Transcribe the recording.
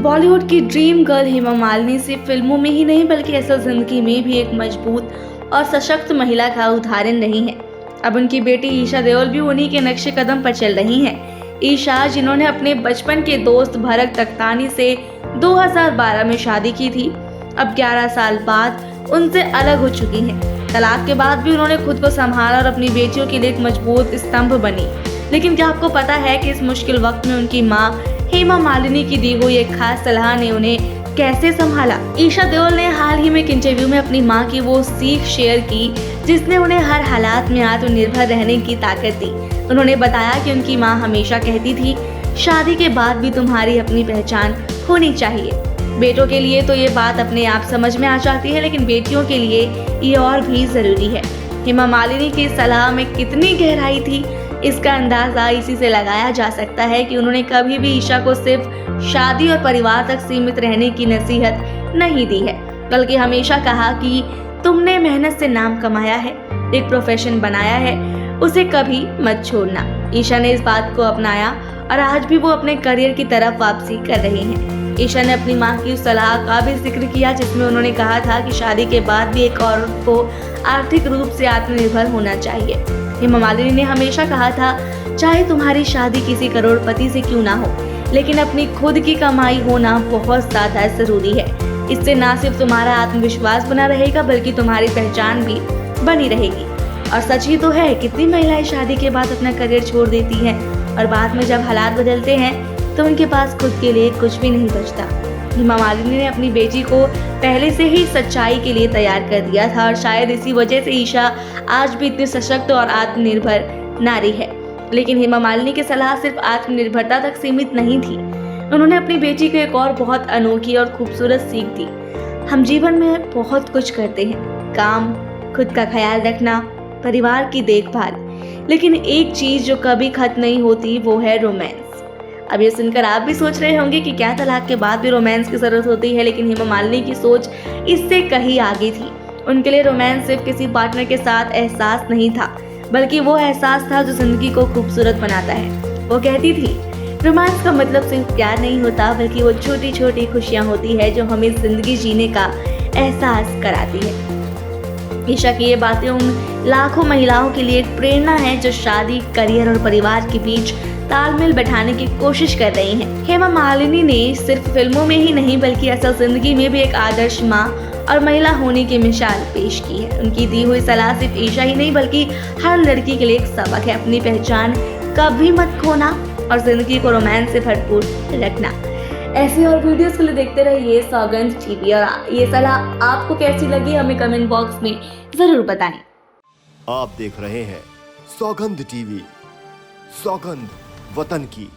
बॉलीवुड की dream girl Hema Malini सिर्फ फिल्मों में ही नहीं बल्कि असल जिंदगी में भी एक मजबूत और सशक्त महिला का उदाहरण रही हैं। अब उनकी बेटी ईशा देओल भी उन्हीं के नक्शे कदम पर चल रही हैं। ईशा, जिन्होंने अपने बचपन के दोस्त भरत तख्तानी से 2012 में शादी की थी, अब 11 साल बाद उनसे अलग हो चुकी हैं। तलाक के बाद भी उन्होंने खुद को संभाला और अपनी बेटियों के लिए एक मजबूत स्तंभ बनी। लेकिन क्या आपको पता है कि इस मुश्किल वक्त में उनकी माँ हेमा मालिनी की दी हुई एक खास सलाह ने उन्हें कैसे संभाला? ईशा देओल ने हाल ही में एक इंटरव्यू में अपनी माँ की वो सीख शेयर की जिसने उन्हें हर हालात में आत्मनिर्भर रहने की ताकत दी। उन्होंने बताया कि उनकी माँ हमेशा कहती थी, शादी के बाद भी तुम्हारी अपनी पहचान होनी चाहिए। बेटों के लिए तो ये बात अपने आप समझ में आ जाती है, लेकिन बेटियों के लिए ये और भी जरूरी है। हेमा मालिनी की सलाह में कितनी गहराई थी, इसका अंदाजा इसी से लगाया जा सकता है कि उन्होंने कभी भी ईशा को सिर्फ शादी और परिवार तक सीमित रहने की नसीहत नहीं दी है, बल्कि हमेशा कहा कि तुमने मेहनत से नाम कमाया है, एक प्रोफेशन बनाया है, उसे कभी मत छोड़ना। ईशा ने इस बात को अपनाया और आज भी वो अपने करियर की तरफ वापसी कर रही हैं। ईशा ने अपनी मां की उस सलाह का भी जिक्र किया जिसमें उन्होंने कहा था कि शादी के बाद भी एक औरत को आर्थिक रूप से आत्मनिर्भर होना चाहिए। हेमा मालिनी ने हमेशा कहा था, चाहे तुम्हारी शादी किसी करोड़पति से क्यों ना हो, लेकिन अपनी खुद की कमाई होना बहुत ज्यादा जरूरी है। इससे ना सिर्फ तुम्हारा आत्मविश्वास बना रहेगा बल्कि तुम्हारी पहचान भी बनी रहेगी। और सच ही तो है, कितनी महिलाएं शादी के बाद अपना करियर छोड़ देती हैं और बाद में जब हालात बदलते हैं तो उनके पास खुद के लिए कुछ भी नहीं बचता। हेमा मालिनी ने अपनी बेटी को पहले से ही सच्चाई के लिए तैयार कर दिया था और शायद इसी वजह से ईशा आज भी इतनी सशक्त और आत्मनिर्भर नारी है। लेकिन हेमा मालिनी की सलाह सिर्फ आत्मनिर्भरता तक सीमित नहीं थी। उन्होंने अपनी बेटी को एक और बहुत अनोखी और खूबसूरत सीख दी। हम जीवन में बहुत कुछ करते हैं, काम, खुद का ख्याल रखना, परिवार की देखभाल, लेकिन एक चीज जो कभी खत्म नहीं होती वो है रोमांस। अब ये सुनकर आप भी सोच रहे होंगे कि क्या तलाक के बाद भी रोमांस की जरूरत होती है, लेकिन हेमा मालिनी की सोच इससे कहीं आगे थी। उनके लिए रोमांस सिर्फ किसी पार्टनर के साथ एहसास नहीं था, बल्कि वो एहसास था जो जिंदगी को खूबसूरत बनाता है। वो कहती थी, रोमांस का मतलब सिर्फ प्यार नहीं होता, बल्कि वो छोटी छोटी खुशियां होती है जो हमें जिंदगी जीने का एहसास कराती है। ईशा की ये बातें उन लाखों महिलाओं के लिए एक प्रेरणा है जो शादी, करियर और परिवार के बीच तालमेल बैठाने की कोशिश कर रही हैं। हेमा मालिनी ने सिर्फ फिल्मों में ही नहीं बल्कि असल जिंदगी में भी एक आदर्श माँ और महिला होने की मिसाल पेश की है। उनकी दी हुई सलाह सिर्फ ईशा ही नहीं बल्कि हर लड़की के लिए एक सबक है। अपनी पहचान कभी मत खोना और जिंदगी को रोमांस से भरपूर रखना। ऐसे और वीडियोस के लिए देखते रहिए सौगंध टीवी और ये सलाह आपको कैसी लगी हमें कमेंट बॉक्स में जरूर बताएं। आप देख रहे हैं सौगंध टीवी, सौगंध वतन की।